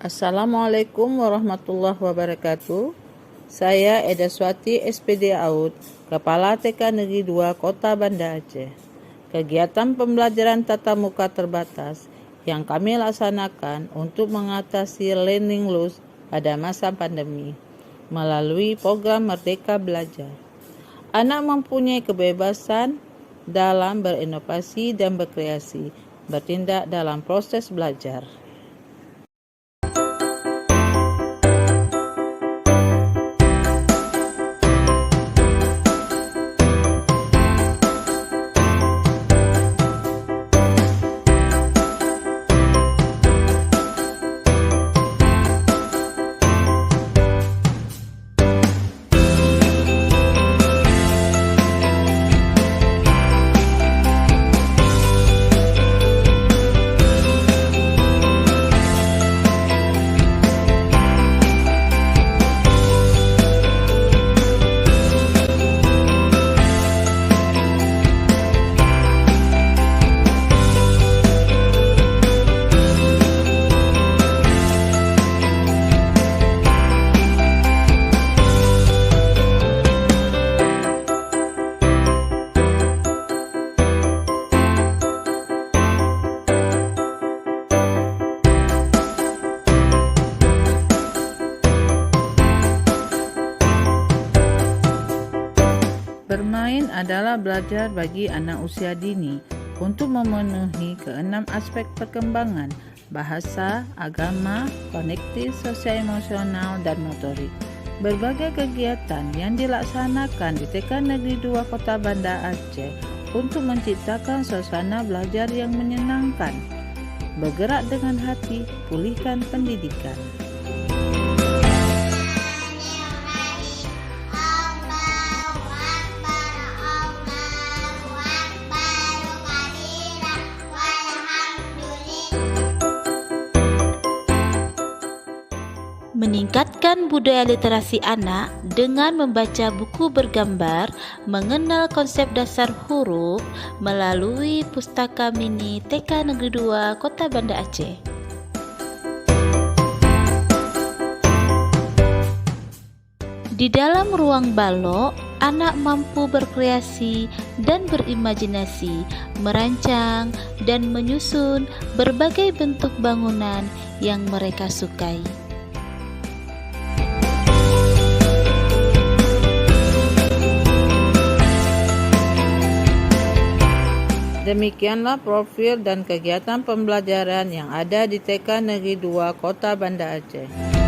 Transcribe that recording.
Assalamualaikum warahmatullahi wabarakatuh. Saya Eda Swati SPD AUD, Kepala TK Negeri 2 Kota Banda Aceh. Kegiatan pembelajaran tatap muka terbatas yang kami laksanakan untuk mengatasi learning loss pada masa pandemi melalui program Merdeka Belajar. Anak mempunyai kebebasan dalam berinovasi dan berkreasi, bertindak dalam proses belajar. Bermain adalah belajar bagi anak usia dini untuk memenuhi keenam aspek perkembangan: bahasa, agama, kognitif, sosial emosional, dan motorik. Berbagai kegiatan yang dilaksanakan di TK Negeri 2 Kota Banda Aceh untuk menciptakan suasana belajar yang menyenangkan. Bergerak dengan hati, pulihkan pendidikan. Meningkatkan budaya literasi anak dengan membaca buku bergambar, mengenal konsep dasar huruf melalui Pustaka Mini TK Negeri 2 Kota Banda Aceh. Di dalam ruang balok, anak mampu berkreasi dan berimajinasi, merancang dan menyusun berbagai bentuk bangunan yang mereka sukai. Demikianlah profil dan kegiatan pembelajaran yang ada di TK Negeri 2 Kota Banda Aceh.